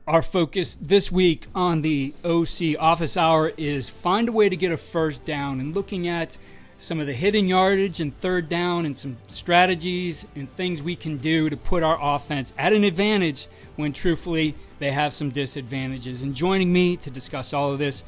Our focus this week on the OC Office Hour is find a way to get a first down, and looking at some of the hidden yardage and third down and some strategies and things we can do to put our offense at an advantage when truthfully they have some disadvantages. And joining me to discuss all of this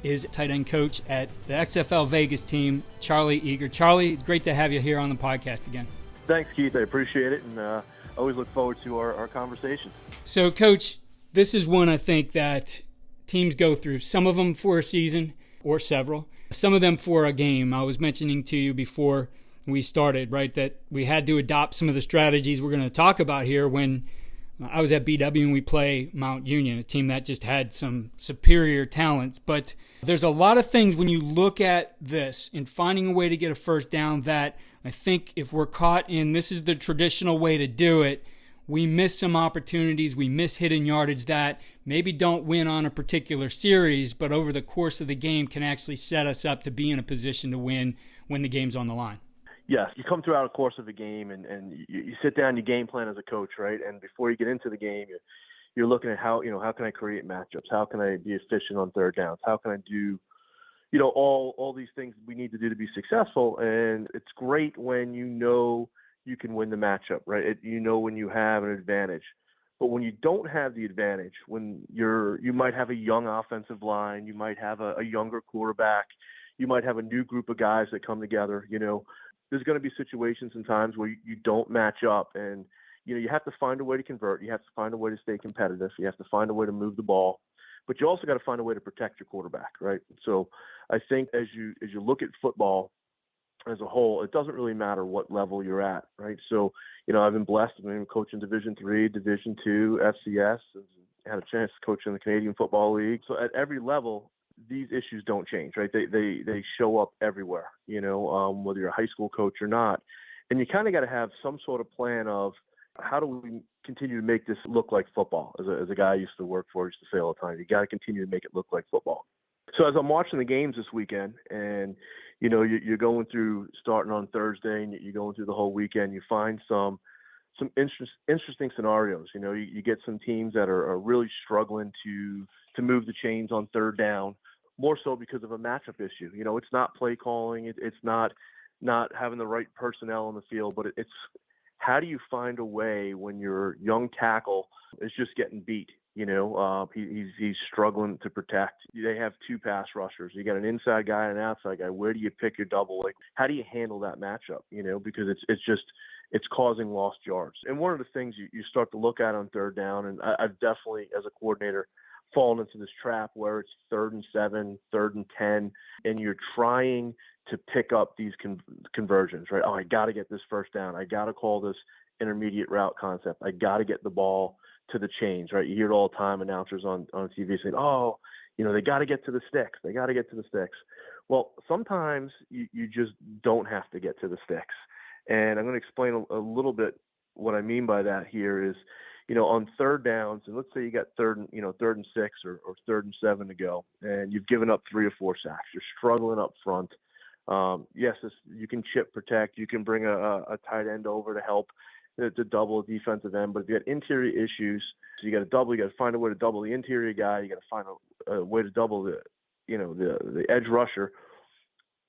is tight end coach at the XFL Vegas team, Charlie Eger. Charlie, it's great to have you here on the podcast again. Thanks, Keith. I appreciate it, and always look forward to our conversations. So, Coach, this is one I think that teams go through, some of them for a season or several, some of them for a game. I was mentioning to you before we started, right, that we had to adopt some of the strategies we're going to talk about here when I was at BW and we play Mount Union, a team that just had some superior talents. But there's a lot of things when you look at this and finding a way to get a first down that I think if we're caught in this is the traditional way to do it, we miss some opportunities, we miss hidden yardage that maybe don't win on a particular series, but over the course of the game can actually set us up to be in a position to win when the game's on the line. Yes, you come throughout the course of a game and you sit down, you game plan as a coach, right? And before you get into the game, you're looking at how can I create matchups? How can I be efficient on third downs? How can I do, all these things we need to do to be successful? And it's great when you can win the matchup, right? When you have an advantage. But when you don't have the advantage, when you might have a young offensive line, you might have a younger quarterback, you might have a new group of guys that come together, there's going to be situations and times where you don't match up, and you have to find a way to convert. You have to find a way to stay competitive. You have to find a way to move the ball, but you also got to find a way to protect your quarterback, right? So I think as you look at football as a whole, it doesn't really matter what level you're at, right? So, I've been blessed. I've been coaching Division III, Division II, FCS, and had a chance to coach in the Canadian Football League. So at every level, these issues don't change, right? They show up everywhere, whether you're a high school coach or not. And you kind of got to have some sort of plan of how do we continue to make this look like football? As a guy I used to work for, I used to say all the time, you got to continue to make it look like football. So as I'm watching the games this weekend and, you're going through starting on Thursday and you're going through the whole weekend, you find some interesting scenarios. You get some teams that are really struggling to move the chains on third down, more so because of a matchup issue. It's not play calling. It's not having the right personnel on the field, but it's how do you find a way when your young tackle is just getting beat? He's struggling to protect. They have two pass rushers. You got an inside guy and an outside guy. Where do you pick your double? Like, how do you handle that matchup? Because it's causing lost yards. And one of the things you start to look at on third down, and I've definitely, as a coordinator, fallen into this trap where it's 3rd and 7, 3rd and 10, and you're trying to pick up these conversions, right? Oh, I got to get this first down. I got to call this intermediate route concept. I got to get the ball to the chains, right? You hear it all the time, announcers on TV saying, they got to get to the sticks. They got to get to the sticks. Well, sometimes you just don't have to get to the sticks. And I'm going to explain a little bit what I mean by that here is, on third downs, and let's say you got third and 6 or 3rd and 7 to go, and you've given up 3 or 4 sacks. You're struggling up front. Yes, you can chip protect. You can bring a tight end over to help to double a defensive end. But if you got interior issues, so you got to find a way to double the interior guy. You got to find a way to double the edge rusher.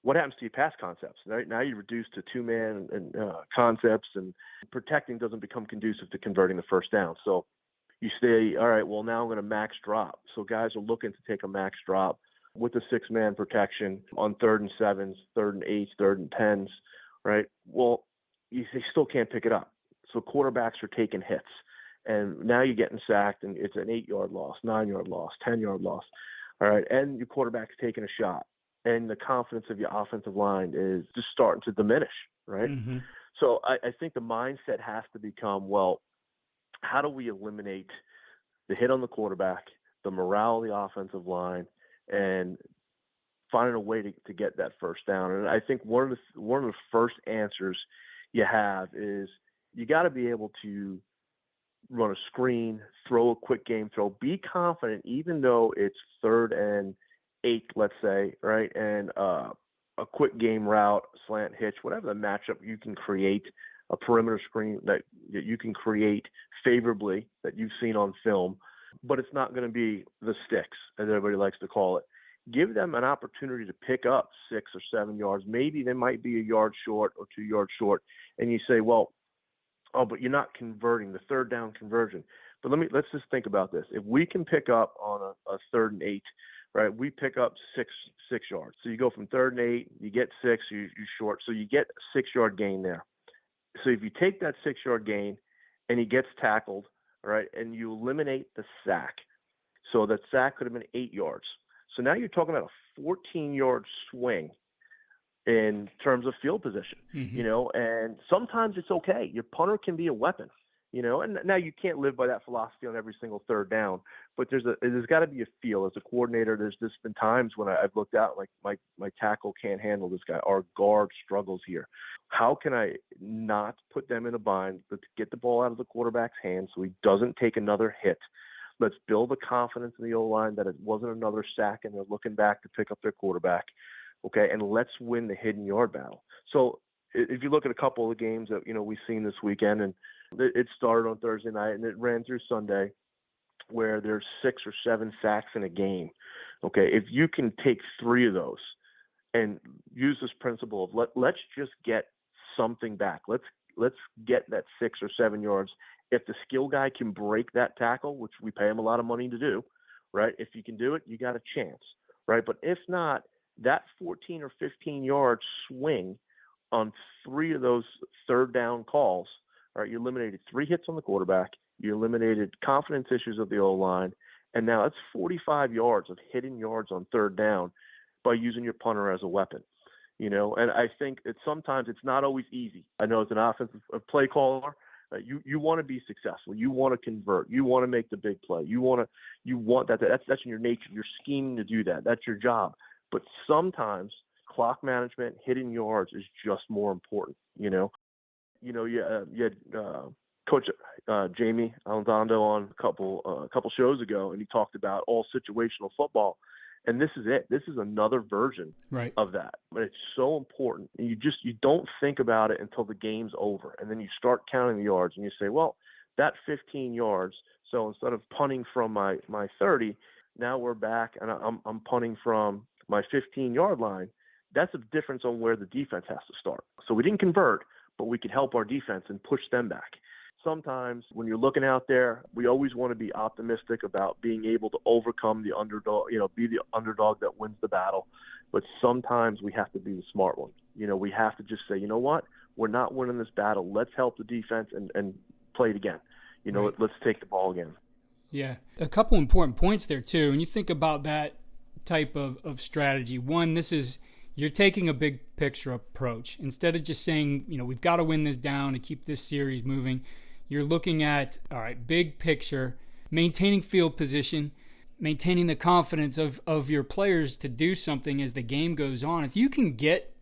What happens to your pass concepts? Right now you're reduced to 2-man and concepts, and protecting doesn't become conducive to converting the first down. So you say, all right, well, now I'm going to max drop. So guys are looking to take a max drop with the 6-man protection on 3rd and 7s, 3rd and 8s, 3rd and 10s, right? Well, they still can't pick it up. So quarterbacks are taking hits. And now you're getting sacked, and it's an 8-yard loss, 9-yard loss, 10-yard loss. All right, and your quarterback's taking a shot. And the confidence of your offensive line is just starting to diminish, right? Mm-hmm. So I think the mindset has to become, well, how do we eliminate the hit on the quarterback, the morale of the offensive line, and finding a way to get that first down? And I think one of the first answers you have is you got to be able to run a screen, throw a quick game throw, be confident, even though it's 3rd and 8, let's say, right? And a quick game route, slant hitch, whatever the matchup you can create, a perimeter screen that you can create favorably that you've seen on film. but it's not going to be the sticks, as everybody likes to call it. Give them an opportunity to pick up 6 or 7 yards. Maybe they might be a yard short or 2 yards short, and you say, well, oh, but you're not converting, the third down conversion. But let's just think about this. If we can pick up on a 3rd and 8, right, we pick up six yards. So you go from 3rd and 8, you get 6, you short. So you get a 6-yard gain there. So if you take that 6-yard gain and he gets tackled, right, and you eliminate the sack, so that sack could have been 8 yards. So now you're talking about a 14-yard swing in terms of field position, and sometimes it's okay. Your punter can be a weapon, and now you can't live by that philosophy on every single 3rd down, but there's got to be a feel. As a coordinator, there's just been times when I've looked out like my tackle can't handle this guy. Our guard struggles here. How can I not put them in a bind, but to get the ball out of the quarterback's hands so he doesn't take another hit? Let's build the confidence in the O-line that it wasn't another sack and they're looking back to pick up their quarterback. Okay, and let's win the hidden yard battle. So if you look at a couple of the games that we've seen this weekend, and it started on Thursday night and it ran through Sunday, where there's 6 or 7 sacks in a game. Okay, if you can take 3 of those and use this principle of let's just get something back. Let's get that 6 or 7 yards. If the skill guy can break that tackle, which we pay him a lot of money to do, right? If you can do it, you got a chance, right? But if not, that 14 or 15 yard swing on 3 of those 3rd down calls, all right, you eliminated 3 hits on the quarterback, you eliminated confidence issues of the O-line, and now it's 45 yards of hidden yards on 3rd down by using your punter as a weapon. And I think that sometimes it's not always easy. I know as an offensive play caller, you want to be successful. You want to convert. You want to make the big play. You want that. That's in your nature. You're scheming to do that. That's your job. But sometimes clock management, hitting yards is just more important. You had Coach Jamie Alonso on a couple shows ago, and he talked about all situational football. And this is it. This is another version of that. But it's so important. And you don't think about it until the game's over. And then you start counting the yards and you say, well, that 15 yards. So instead of punting from my 30, now we're back and I'm punting from my 15-yard line. That's a difference on where the defense has to start. So we didn't convert, but we could help our defense and push them back. Sometimes when you're looking out there, we always want to be optimistic about being able to overcome the underdog, be the underdog that wins the battle. But sometimes we have to be the smart one. We have to just say, you know what? We're not winning this battle. Let's help the defense and play it again. Let's take the ball again. Yeah. A couple important points there, too. When you think about that type of strategy, one, you're taking a big picture approach. Instead of just saying, we've got to win this down to keep this series moving, you're looking at, all right, big picture, maintaining field position, maintaining the confidence of your players to do something as the game goes on. If you can get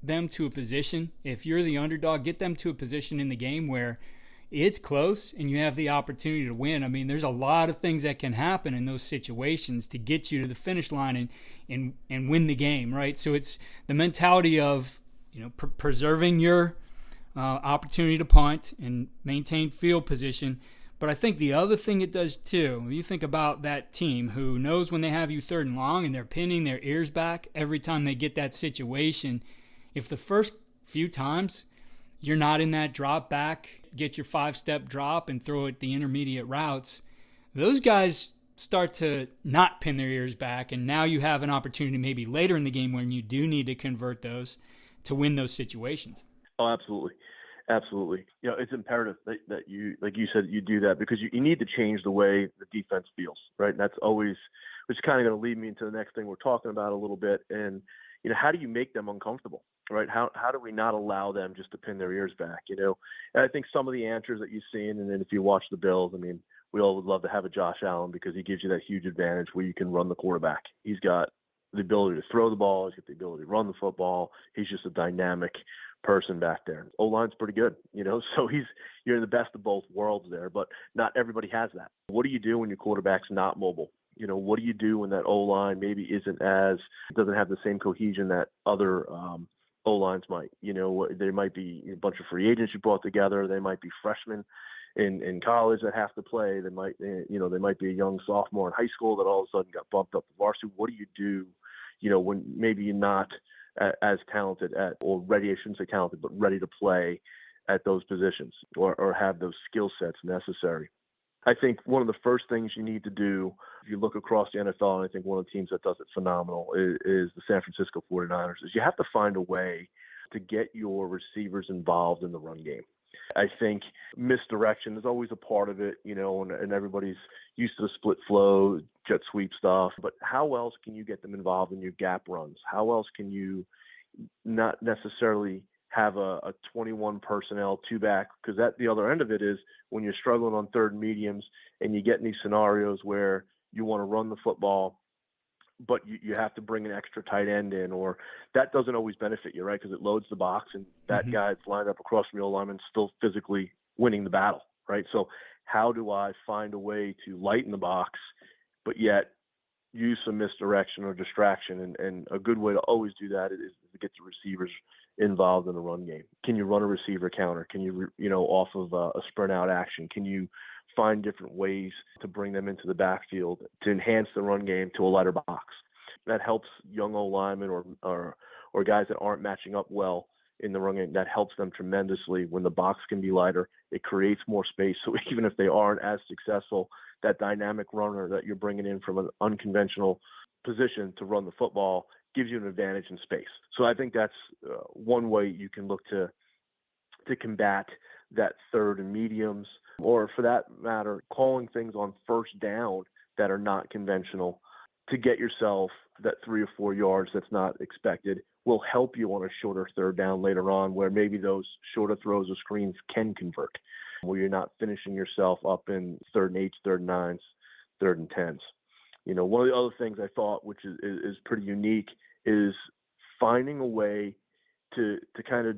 them to a position, if you're the underdog, get them to a position in the game where it's close and you have the opportunity to win. I mean, there's a lot of things that can happen in those situations to get you to the finish line and win the game, right? So it's the mentality of, preserving your opportunity to punt and maintain field position. But I think the other thing it does too, you think about that team who knows when they have you 3rd and long and they're pinning their ears back every time they get that situation. If the first few times you're not in that drop back, get your 5-step drop and throw it the intermediate routes, those guys start to not pin their ears back, and now you have an opportunity maybe later in the game when you do need to convert those to win those situations. Oh, absolutely. Absolutely. It's imperative that you, like you said, you do that because you need to change the way the defense feels, right? And that's always, which is kind of going to lead me into the next thing we're talking about a little bit. And, how do you make them uncomfortable, right? How do we not allow them just to pin their ears back, And I think some of the answers that you've seen, and then if you watch the Bills, I mean, we all would love to have a Josh Allen because he gives you that huge advantage where you can run the quarterback. He's got the ability to throw the ball. He's got the ability to run the football. He's just a dynamic person back there. O-line's pretty good, so you're in the best of both worlds there, but not everybody has that. What do you do when your quarterback's not mobile? What do you do when that O-line maybe doesn't have the same cohesion that other O-lines might? There might be a bunch of free agents you brought together. They might be freshmen in college that have to play. They might be a young sophomore in high school that all of a sudden got bumped up to varsity. What do you do, when maybe you're not as talented or ready, I shouldn't say talented, but ready to play at those positions or have those skill sets necessary? I think one of the first things you need to do, if you look across the NFL, and I think one of the teams that does it phenomenal is the San Francisco 49ers, is you have to find a way to get your receivers involved in the run game. I think misdirection is always a part of it, and everybody's used to the split flow, jet sweep stuff. But how else can you get them involved in your gap runs? How else can you not necessarily have a 21 personnel two back? Because at the other end of it is when you're struggling on third and mediums and you get in these scenarios where you want to run the football, but you have to bring an extra tight end in, or that doesn't always benefit you, right? Because it loads the box and that guy that's lined up across from the O-lineman is still physically winning the battle, right? So how do I find a way to lighten the box, but yet use some misdirection or distraction? And a good way to always do that is to get the receivers involved in the run game. Can you run a receiver counter? Can you, off of a sprint out action? Can you find different ways to bring them into the backfield to enhance the run game to a lighter box? That helps young O-linemen or guys that aren't matching up well in the run game. That helps them tremendously when the box can be lighter. It creates more space. So even if they aren't as successful, that dynamic runner that you're bringing in from an unconventional position to run the football gives you an advantage in space. So I think that's one way you can look to combat that third and mediums, or for that matter, calling things on first down that are not conventional to get yourself that 3 or 4 yards that's not expected will help you on a shorter third down later on, where maybe those shorter throws or screens can convert, where you're not finishing yourself up in 3rd and 8s, 3rd and 9s, 3rd and 10s. One of the other things I thought, which is pretty unique, is finding a way to kind of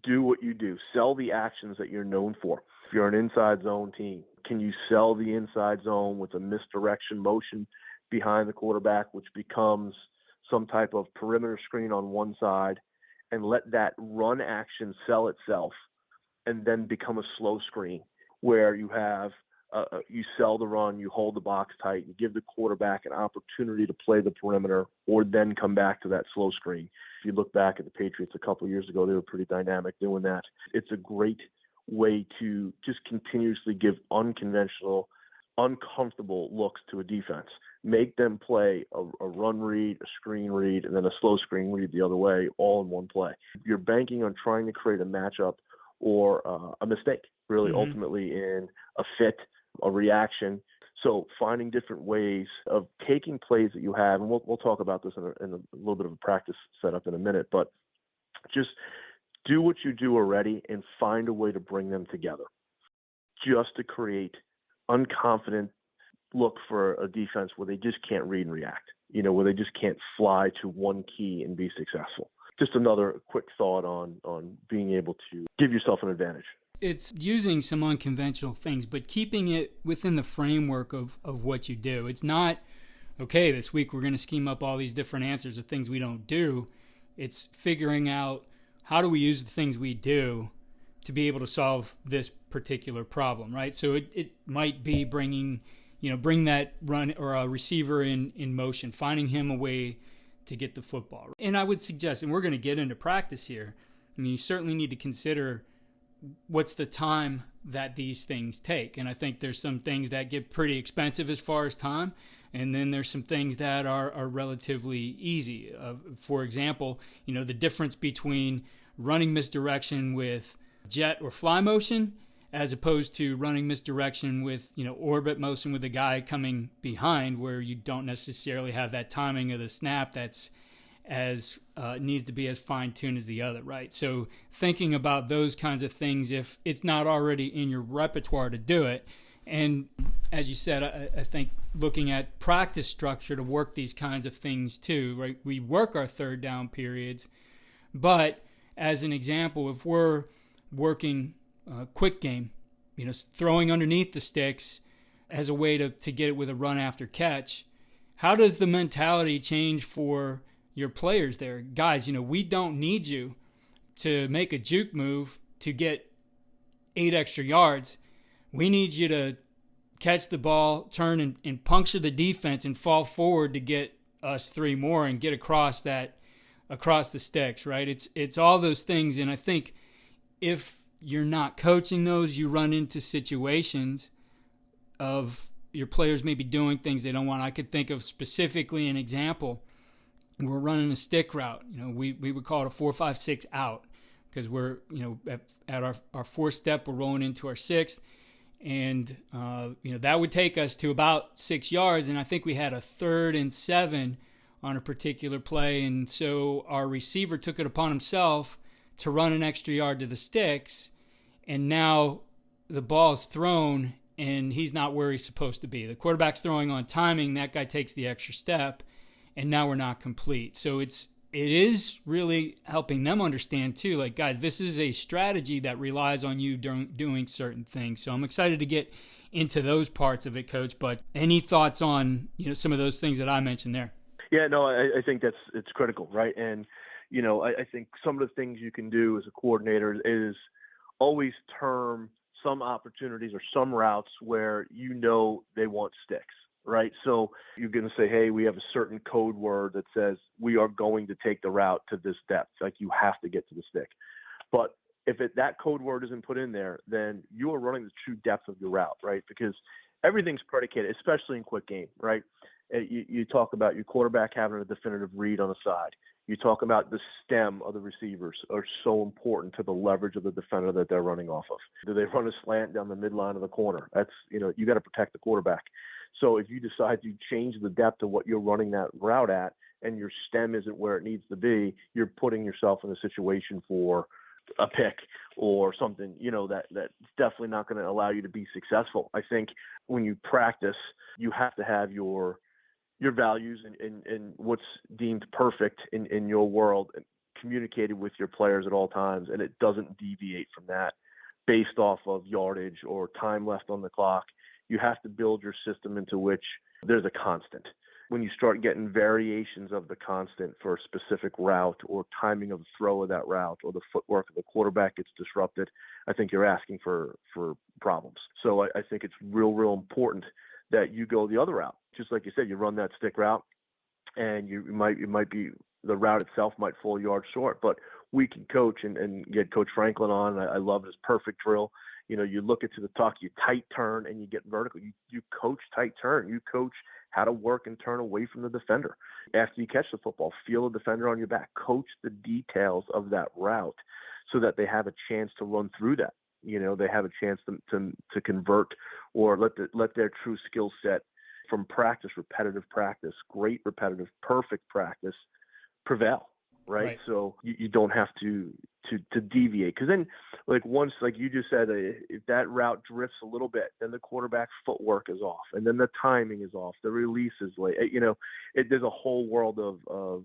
do what you do. Sell the actions that you're known for. If you're an inside zone team, can you sell the inside zone with a misdirection motion behind the quarterback, which becomes some type of perimeter screen on one side, and let that run action sell itself and then become a slow screen where you have you sell the run, you hold the box tight, you give the quarterback an opportunity to play the perimeter or then come back to that slow screen. If you look back at the Patriots a couple of years ago, they were pretty dynamic doing that. It's a great way to just continuously give unconventional, uncomfortable looks to a defense. Make them play a run read, a screen read, and then a slow screen read the other way, all in one play. You're banking on trying to create a matchup or a mistake, really, ultimately in a fit, a reaction. So finding different ways of taking plays that you have, and we'll talk about this in a little bit of a practice setup in a minute, but just do what you do already and find a way to bring them together just to create unconfident look for a defense where they just can't read and react, where they just can't fly to one key and be successful. Just another quick thought on being able to give yourself an advantage. It's using some unconventional things, but keeping it within the framework of what you do. It's not, okay, this week we're going to scheme up all these different answers of things we don't do. It's figuring out how do we use the things we do to be able to solve this particular problem, right? So it might be bring that run or a receiver in motion, finding him a way to get the football. And I would suggest, and we're going to get into practice here, you certainly need to consider what's the time that these things take. And I think there's some things that get pretty expensive as far as time, and then there's some things that are relatively easy. For example, the difference between running misdirection with jet or fly motion as opposed to running misdirection with, orbit motion with a guy coming behind, where you don't necessarily have that timing of the snap that's as needs to be as fine-tuned as the other, right? So thinking about those kinds of things, if it's not already in your repertoire to do it, and as you said, I think looking at practice structure to work these kinds of things too, right? We work our third down periods, but as an example, if we're working quick game, throwing underneath the sticks as a way to get it with a run after catch, how does the mentality change for your players there? Guys, we don't need you to make a juke move to get 8 extra yards. we need you to catch the ball, turn and puncture the defense and fall forward to get us 3 more and get across the sticks, right? It's all those things. And I think if you're not coaching those, you run into situations of your players maybe doing things they don't want. I could think of specifically an example. We're running a stick route. We would call it a 4-5-6 out, because we're, at our 4th step, we're rolling into our 6th. And, that would take us to about 6 yards. And I think we had a 3rd and 7 on a particular play. And so our receiver took it upon himself to run an extra yard to the sticks. And now the ball's thrown and he's not where he's supposed to be. The quarterback's throwing on timing. That guy takes the extra step, and now we're not complete. So it is really helping them understand too, like, guys, this is a strategy that relies on you doing certain things. So I'm excited to get into those parts of it, Coach. But any thoughts on some of those things that I mentioned there? Yeah, no, I think it's critical, right? And I think some of the things you can do as a coordinator is always term some opportunities or some routes where they want sticks, right? So you're going to say, hey, we have a certain code word that says we are going to take the route to this depth. Like, you have to get to the stick. But if that code word isn't put in there, then you are running the true depth of your route, right? Because everything's predicated, especially in quick game, right? You talk about your quarterback having a definitive read on the side. You talk about the stem of the receivers are so important to the leverage of the defender that they're running off of. Do they run a slant down the midline of the corner? That's, you got to protect the quarterback. So if you decide to change the depth of what you're running that route at, and your stem isn't where it needs to be, you're putting yourself in a situation for a pick or something, that's definitely not going to allow you to be successful. I think when you practice, you have to have your values and what's deemed perfect in your world and communicated with your players at all times, and it doesn't deviate from that based off of yardage or time left on the clock. You have to build your system into which there's a constant. When you start getting variations of the constant for a specific route or timing of the throw of that route or the footwork of the quarterback gets disrupted, I think you're asking for problems. So I think it's real important that you go the other route. Just like you said, you run that stick route, and it might be the route itself might fall a yard short, but we can coach and get Coach Franklin on. I love his perfect drill. You look into the tuck, you tight turn, and you get vertical. You coach tight turn. You coach how to work and turn away from the defender. After you catch the football, feel the defender on your back. Coach the details of that route so that they have a chance to run through that. They have a chance to convert or let their true skill set from practice, repetitive practice, great repetitive, perfect practice prevail, right? So you don't have to deviate, because then, like, once, like you just said, if that route drifts a little bit, then the quarterback's footwork is off, and then the timing is off, the release is late. There's a whole world of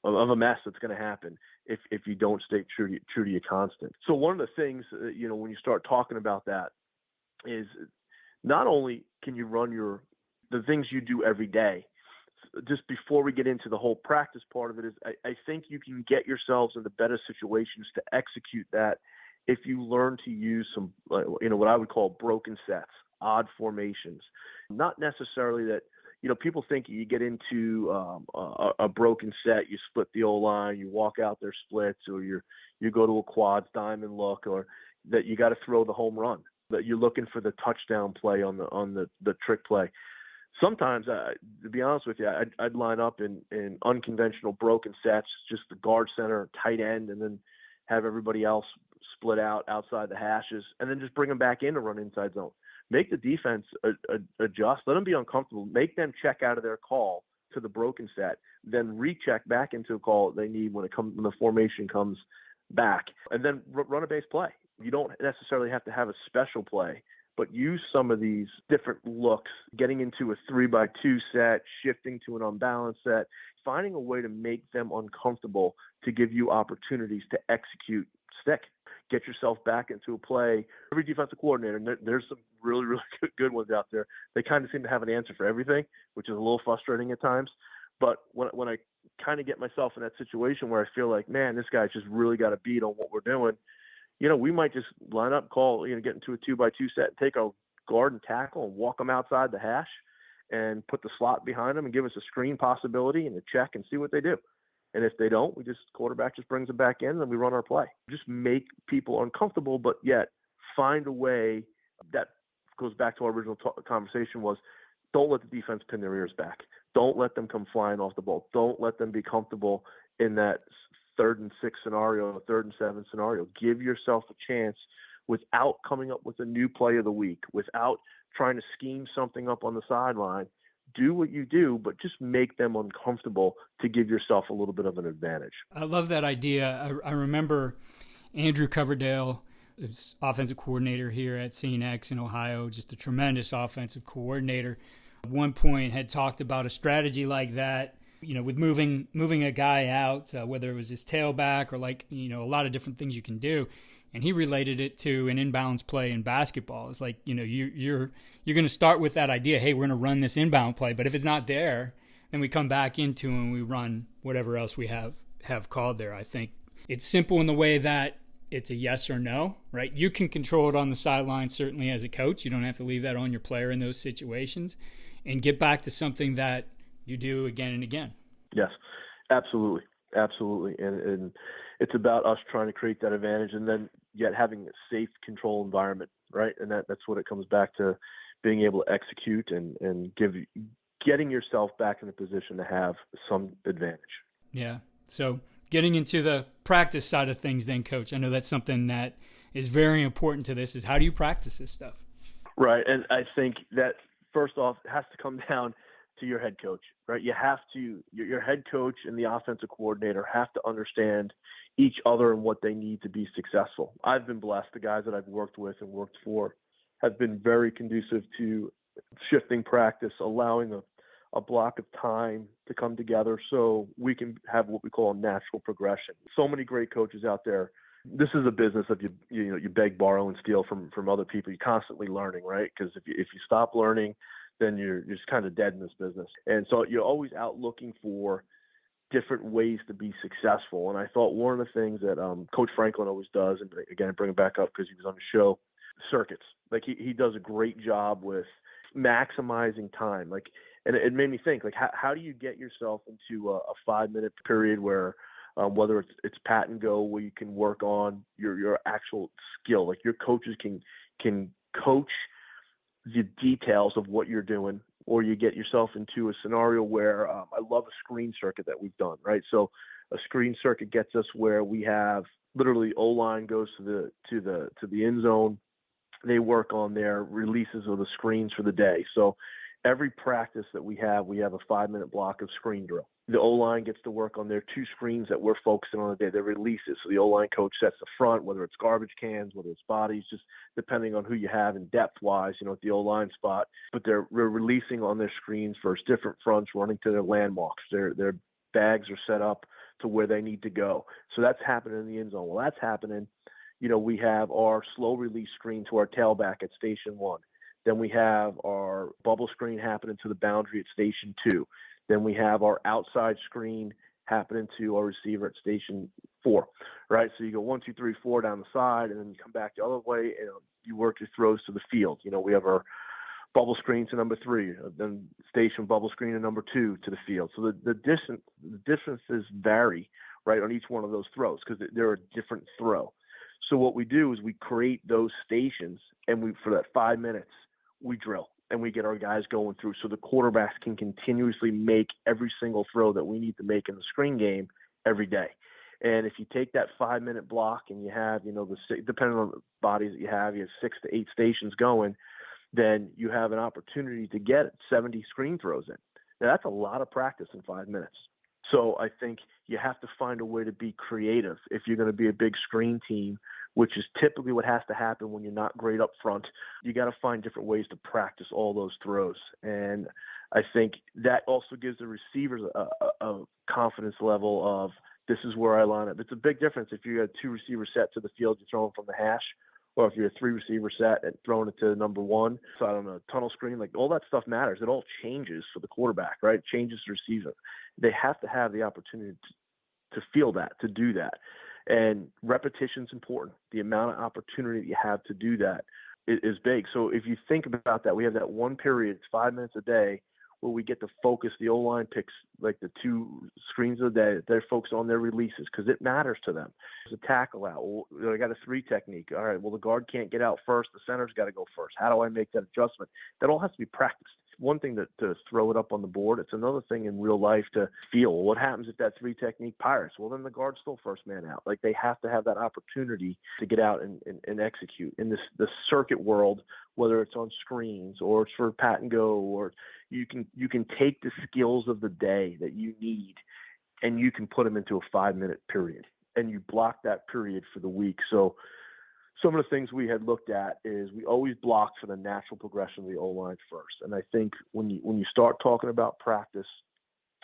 a mess that's going to happen if you don't stay true to your constant. So one of the things, when you start talking about that, is not only can you run the things you do every day. Just before we get into the whole practice part of it, is I think you can get yourselves into better situations to execute that if you learn to use some, what I would call broken sets, odd formations. Not necessarily that, people think you get into a broken set, you split the O-line, you walk out their splits, or you go to a quads diamond look, or that you got to throw the home run, that you're looking for the touchdown play on the trick play. Sometimes, to be honest with you, I'd line up in unconventional broken sets, just the guard center, tight end, and then have everybody else split out outside the hashes, and then just bring them back in to run inside zone. Make the defense adjust. Let them be uncomfortable. Make them check out of their call to the broken set, then recheck back into a call they need when the formation comes back, and then run a base play. You don't necessarily have to have a special play, but use some of these different looks, getting into a 3x2 set, shifting to an unbalanced set, finding a way to make them uncomfortable to give you opportunities to execute stick. Get yourself back into a play. Every defensive coordinator, and there's some really, really good ones out there, they kind of seem to have an answer for everything, which is a little frustrating at times. But when I kind of get myself in that situation where I feel like, man, this guy's just really got a beat on what we're doing, we might just line up, get into a 2x2 set, and take a guard and tackle and walk them outside the hash and put the slot behind them and give us a screen possibility and a check and see what they do. And if they don't, quarterback just brings them back in and we run our play. Just make people uncomfortable, but yet find a way. That goes back to our original conversation was, don't let the defense pin their ears back. Don't let them come flying off the ball. Don't let them be comfortable in that 3rd and 6 scenario, 3rd and 7 scenario. Give yourself a chance without coming up with a new play of the week, without trying to scheme something up on the sideline. Do what you do, but just make them uncomfortable to give yourself a little bit of an advantage. I love that idea. I remember Andrew Coverdale, who's offensive coordinator here at St. X in Ohio, just a tremendous offensive coordinator. At one point had talked about a strategy like that, with moving a guy out, whether it was his tailback or a lot of different things you can do. And he related it to an inbounds play in basketball. It's like, you're going to start with that idea, hey, we're going to run this inbound play. But if it's not there, then we come back into and we run whatever else we have called there. I think it's simple in the way that it's a yes or no, right? You can control it on the sideline, certainly as a coach. You don't have to leave that on your player in those situations, and get back to something that you do again and again. Yes, absolutely. Absolutely. And it's about us trying to create that advantage and then yet having a safe control environment, right? And that's what it comes back to, being able to execute and getting yourself back in a position to have some advantage. Yeah. So getting into the practice side of things then, Coach, I know that's something that is very important to this, is how do you practice this stuff? Right. And I think that first off, it has to come down to your head coach, right? You have to, your head coach and the offensive coordinator have to understand each other and what they need to be successful. I've been blessed. The guys that I've worked with and worked for have been very conducive to shifting practice, allowing a block of time to come together so we can have what we call a natural progression. So many great coaches out there. This is a business of you beg, borrow, and steal from other people. You're constantly learning, right? Because if you stop learning, then you're just kind of dead in this business. And so you're always out looking for different ways to be successful. And I thought one of the things that Coach Franklin always does, and again, I bring it back up because he was on the show, circuits. Like he does a great job with maximizing time. And it made me think, how do you get yourself into a 5-minute period where whether it's pat and go, where you can work on your actual skill, like your coaches can coach the details of what you're doing, or you get yourself into a scenario where I love a screen circuit that we've done, right? So a screen circuit gets us where we have literally O-line goes to the end zone. They work on their releases of the screens for the day. So every practice that we have a 5-minute block of screen drill. The O-line gets to work on their 2 screens that we're focusing on the day, their releases. So the O-line coach sets the front, whether it's garbage cans, whether it's bodies, just depending on who you have in depth-wise, at the O-line spot. But they're releasing on their screens for different fronts, running to their landmarks. Their bags are set up to where they need to go. So that's happening in the end zone. Well, that's happening. We have our slow release screen to our tailback at station 1. Then we have our bubble screen happening to the boundary at station 2. Then we have our outside screen happening to our receiver at station 4, right? So you go 1, 2, 3, 4 down the side, and then you come back the other way, and you work your throws to the field. We have our bubble screen to number 3, then station bubble screen to number 2 to the field. So the distances vary, right, on each one of those throws because they're a different throw. So what we do is we create those stations, and for that 5 minutes, we drill. And we get our guys going through so the quarterbacks can continuously make every single throw that we need to make in the screen game every day. And if you take that 5-minute block and you have, depending on the bodies that you have 6 to 8 stations going, then you have an opportunity to get 70 screen throws in. Now, that's a lot of practice in 5 minutes. So I think you have to find a way to be creative if you're going to be a big screen team, which is typically what has to happen when you're not great up front. You got to find different ways to practice all those throws. And I think that also gives the receivers a confidence level of this is where I line up. It's a big difference if you got a 2 receiver set to the field, you're throwing from the hash, or if you're a 3 receiver set and throwing it to number 1. So I don't know, tunnel screen, all that stuff matters. It all changes for the quarterback, right? It changes the receiver. They have to have the opportunity to feel that, to do that. And repetition's important. The amount of opportunity you have to do that is big. So if you think about that, we have that one period, it's 5 minutes a day, where we get to focus. The O-line picks like the 2 screens of the day. They're focused on their releases because it matters to them. There's a tackle out. Well, I got a 3 technique. All right, well, the guard can't get out first. The center's got to go first. How do I make that adjustment? That all has to be practiced. One thing to throw it up on the board. It's another thing in real life to feel what happens if that 3 technique pirates. Well, then the guard's still first man out. Like, they have to have that opportunity to get out and execute in the circuit world, whether it's on screens or it's for pat and go, or you can take the skills of the day that you need and you can put them into a 5-minute period, and you block that period for the week. So some of the things we had looked at is we always block for the natural progression of the O-line first. And I think when you start talking about practice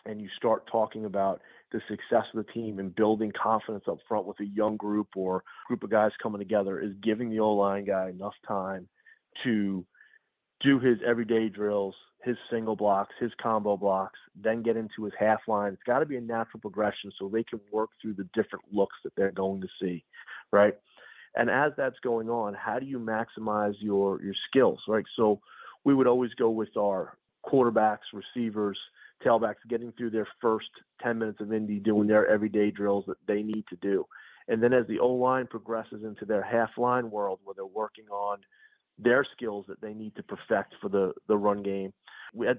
and you start talking about the success of the team and building confidence up front with a young group or group of guys coming together, is giving the O-line guy enough time to do his everyday drills, his single blocks, his combo blocks, then get into his half line. It's got to be a natural progression so they can work through the different looks that they're going to see, right? And as that's going on, how do you maximize your skills, right? So we would always go with our quarterbacks, receivers, tailbacks, getting through their first 10 minutes of Indy, doing their everyday drills that they need to do. And then as the O-line progresses into their half-line world where they're working on their skills that they need to perfect for the run game,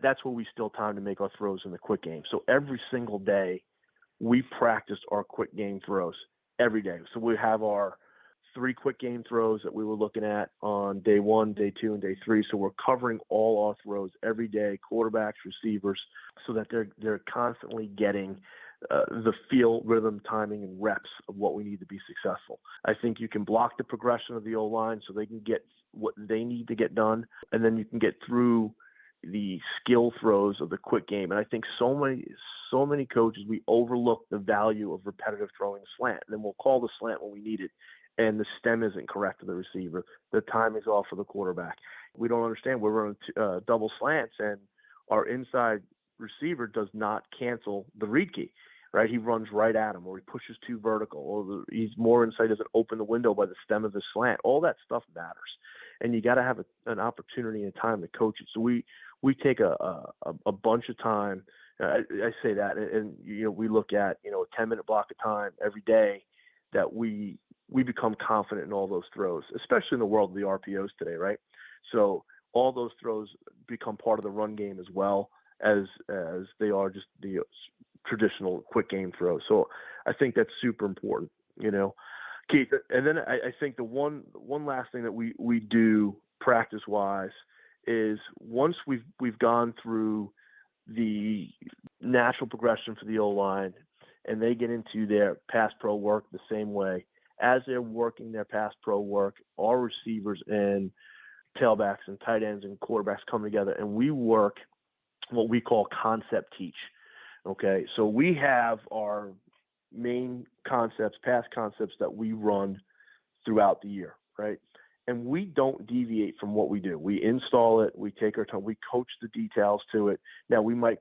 that's where we still time to make our throws in the quick game. So every single day, we practiced our quick game throws every day. So we have our 3 quick game throws that we were looking at on day 1, day 2, and day 3. So we're covering all our throws every day, quarterbacks, receivers, so that they're constantly getting the feel, rhythm, timing, and reps of what we need to be successful. I think you can block the progression of the O-line so they can get what they need to get done, and then you can get through the skill throws of the quick game. And I think so many coaches, we overlook the value of repetitive throwing slant. And then we'll call the slant when we need it, and the stem isn't correct to the receiver. The timing's off for the quarterback. We don't understand. We're running double slants, and our inside receiver does not cancel the read key, right? He runs right at him, or he pushes too vertical, or he's more inside, doesn't open the window by the stem of the slant. All that stuff matters. And you got to have an opportunity and time to coach it. So we take a bunch of time. I say that, and we look at a 10-minute block of time every day that we become confident in all those throws, especially in the world of the RPOs today, right? So all those throws become part of the run game as well as they are just the traditional quick game throws. So I think that's super important, Keith. And then I think the one last thing that we do practice-wise is once we've gone through the natural progression for the O-line and they get into their pass pro work the same way, as they're working their pass pro work, our receivers and tailbacks and tight ends and quarterbacks come together and we work what we call concept teach. Okay, so we have our main concepts, past concepts that we run throughout the year, right? And we don't deviate from what we do. We install it, we take our time, we coach the details to it. Now we might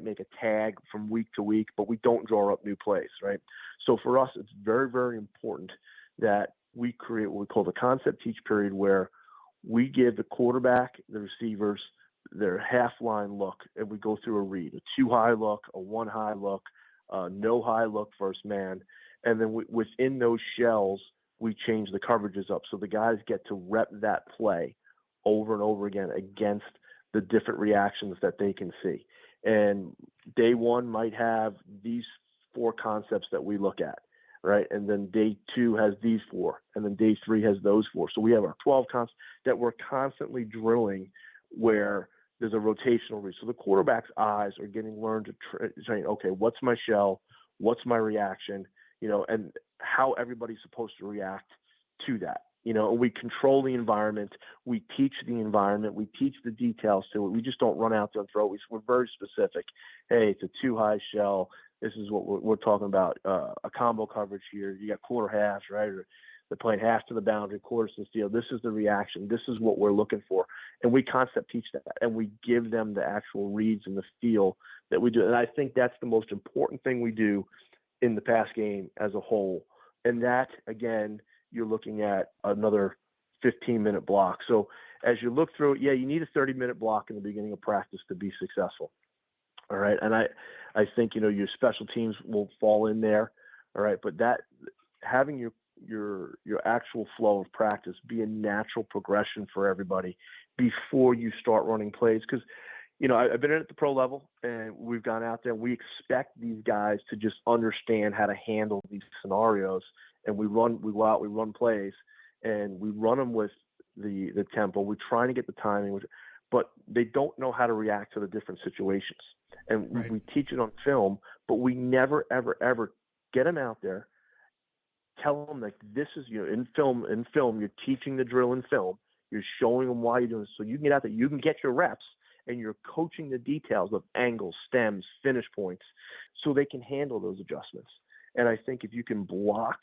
make a tag from week to week, but we don't draw up new plays, right? So for us, it's very, very important that we create what we call the concept teach period, where we give the quarterback, the receivers, their half line look, and we go through a read, a 2 high look, a 1 high look, no high look first man. And then within those shells, we change the coverages up. So the guys get to rep that play over and over again against the different reactions that they can see. And day 1 might have these 4 concepts that we look at, right? And then day 2 has these 4, and then day 3 has those 4. So we have our 12 concepts that we're constantly drilling where there's a rotational read. So the quarterback's eyes are getting learned to train, okay, what's my shell? What's my reaction? And how everybody's supposed to react to that. We control the environment. We teach the environment. We teach the details to it. We just don't run out there and throw. We're very specific. Hey, it's a 2 high shell. This is what we're talking about. A combo coverage here. You got quarter halves, right? Or they're playing half to the boundary, quarters to the field. This is the reaction. This is what we're looking for. And we concept teach that. And we give them the actual reads and the feel that we do. And I think that's the most important thing we do in the pass game as a whole. And that, again, you're looking at another 15-minute block. So as you look through it, yeah, you need a 30-minute block in the beginning of practice to be successful. All right. And I think, your special teams will fall in there. All right. But that having your actual flow of practice be a natural progression for everybody before you start running plays. Because, I've been at the pro level, and we've gone out there. We expect these guys to just understand how to handle these scenarios. And we go out, we run plays, and we run them with the tempo. We're trying to get the timing, but they don't know how to react to the different situations. And right. we teach it on film, but we never, ever, ever get them out there. Tell them like this is in film. In film, you're teaching the drill in film. You're showing them why you're doing it, so you can get out there. You can get your reps, and you're coaching the details of angles, stems, finish points, so they can handle those adjustments. And I think if you can block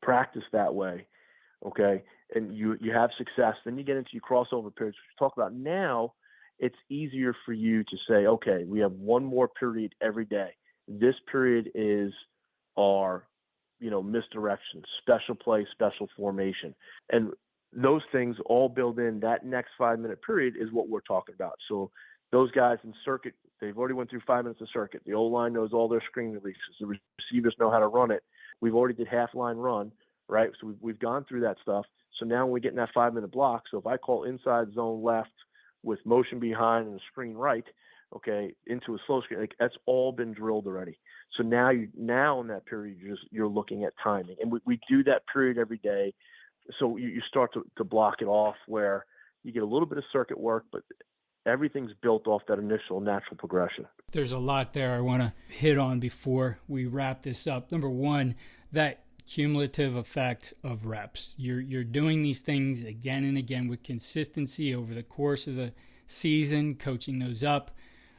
practice that way, okay, and you have success, then you get into your crossover periods, which we talk about now. It's easier for you to say, okay, we have one more period every day. This period is our, misdirection, special play, special formation. And those things all build in. That next 5-minute period is what we're talking about. So those guys in circuit, they've already went through 5 minutes of circuit. The O-line knows all their screen releases. The receivers know how to run it. We've already did half-line run, right? So we've gone through that stuff. So now we get in that 5-minute block. So if I call inside zone left with motion behind and a screen right, okay, into a slow screen, like that's all been drilled already. So now in that period, you're looking at timing. And we do that period every day. So you start to block it off where you get a little bit of circuit work, but everything's built off that initial natural progression. There's a lot there I want to hit on before we wrap this up. Number one, that cumulative effect of reps. You're doing these things again and again with consistency over the course of the season, coaching those up.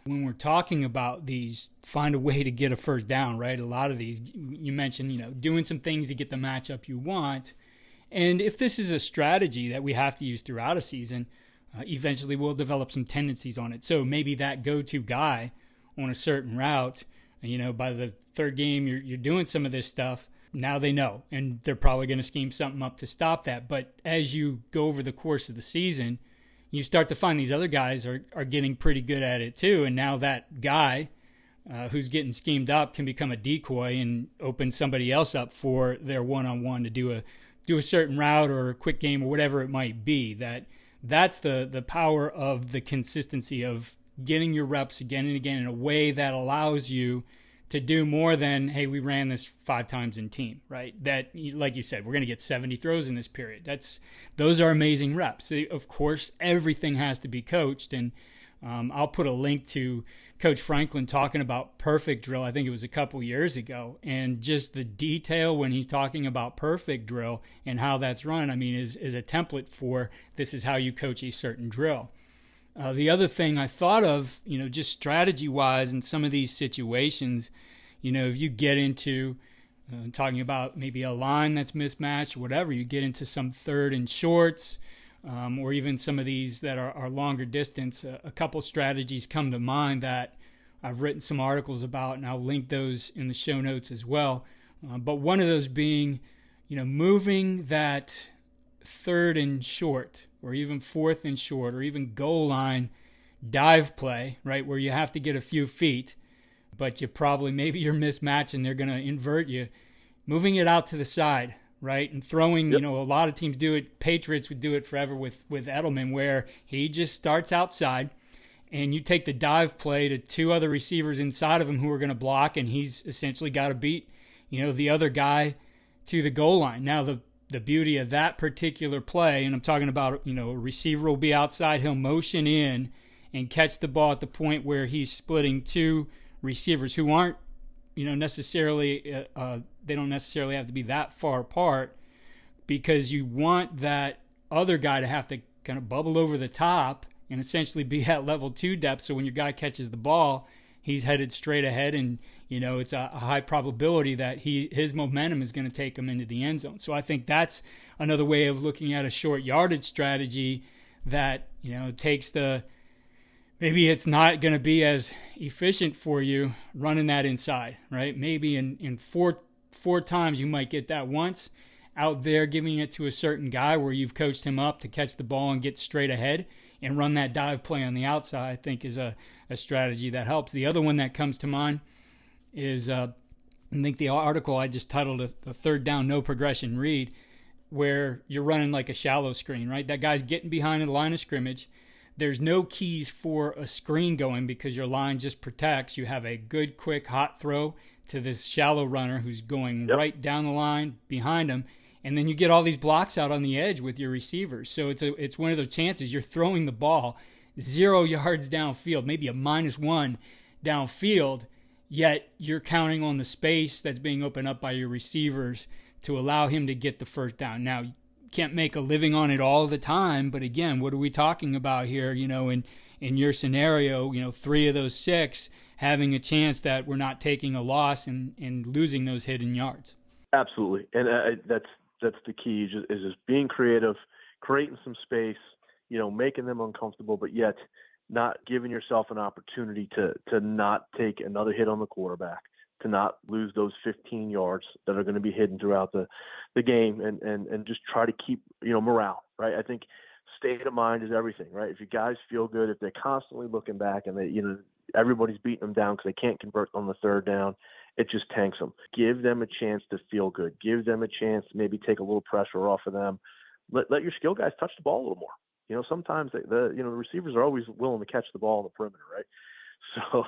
When we're talking about these, find a way to get a first down, right? A lot of these, you mentioned, doing some things to get the matchup you want. And if this is a strategy that we have to use throughout a season, eventually we'll develop some tendencies on it. So maybe that go-to guy on a certain route, by the third game, you're doing some of this stuff. Now they know, and they're probably going to scheme something up to stop that. But as you go over the course of the season, you start to find these other guys are getting pretty good at it too. And now that guy who's getting schemed up can become a decoy and open somebody else up for their one-on-one to do a certain route or a quick game or whatever it might be. That's the power of the consistency of getting your reps again and again in a way that allows you to do more than, hey, we ran this 5 times in team, right? That, like you said, we're going to get 70 throws in this period. Those are amazing reps. So, of course, everything has to be coached, and I'll put a link to Coach Franklin talking about perfect drill. I think it was a couple years ago, and just the detail when he's talking about perfect drill and how that's run, is a template for this is how you coach a certain drill. The other thing I thought of, just strategy-wise in some of these situations, if you get into talking about maybe a line that's mismatched or whatever, you get into some third and shorts, or even some of these that are longer distance, a couple strategies come to mind that I've written some articles about, and I'll link those in the show notes as well. But one of those being, moving that third and short, or even fourth and short, or even goal line dive play, right, where you have to get a few feet, but maybe you're mismatched and they're going to invert you, moving it out to the side, right, and throwing, Yep. A lot of teams do it. Patriots would do it forever with Edelman, where he just starts outside, and you take the dive play to 2 other receivers inside of him who are going to block, and he's essentially got to beat, the other guy to the goal line. Now, the beauty of that particular play, and I'm talking about, a receiver will be outside, he'll motion in and catch the ball at the point where he's splitting 2 receivers who aren't, necessarily, they don't necessarily have to be that far apart, because you want that other guy to have to kind of bubble over the top and essentially be at level 2 depth. So when your guy catches the ball, he's headed straight ahead, and it's a high probability that his momentum is going to take him into the end zone. So I think that's another way of looking at a short yardage strategy that takes maybe it's not going to be as efficient for you running that inside, right? Maybe in four times you might get that once, out there giving it to a certain guy where you've coached him up to catch the ball and get straight ahead and run that dive play on the outside, I think is a strategy that helps. The other one that comes to mind is I think the article I just titled a third down, no progression read, where you're running like a shallow screen, right? That guy's getting behind the line of scrimmage. There's no keys for a screen going because your line just protects. You have a good, quick, hot throw to this shallow runner who's going right down the line behind him. And then you get all these blocks out on the edge with your receivers. So it's one of those chances you're throwing the ball 0 yards downfield, maybe a -1 downfield, yet you're counting on the space that's being opened up by your receivers to allow him to get the first down. Now, you can't make a living on it all the time, but again, what are we talking about here? In your scenario, 3 of those 6 having a chance that we're not taking a loss and losing those hidden yards. Absolutely, and that's the key, is just being creative, creating some space, making them uncomfortable, but yet not giving yourself an opportunity to not take another hit on the quarterback, to not lose those 15 yards that are going to be hidden throughout the game, and just try to keep, morale, right? I think state of mind is everything, right? If you guys feel good, if they're constantly looking back and they, everybody's beating them down because they can't convert on the third down, it just tanks them. Give them a chance to feel good. Give them a chance to maybe take a little pressure off of them. Let your skill guys touch the ball a little more. Sometimes the receivers are always willing to catch the ball on the perimeter, right? So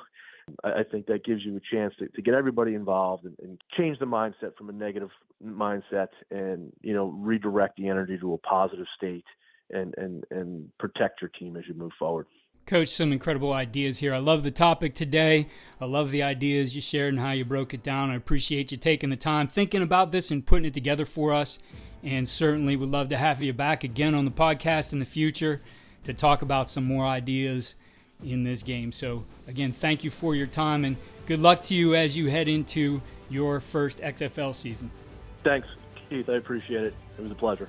I think that gives you a chance to get everybody involved and change the mindset from a negative mindset and, redirect the energy to a positive state and protect your team as you move forward. Coach, some incredible ideas here. I love the topic today. I love the ideas you shared and how you broke it down. I appreciate you taking the time, thinking about this and putting it together for us. And certainly would love to have you back again on the podcast in the future to talk about some more ideas in this game. So again, thank you for your time and good luck to you as you head into your first XFL season. Thanks, Keith. I appreciate it. It was a pleasure.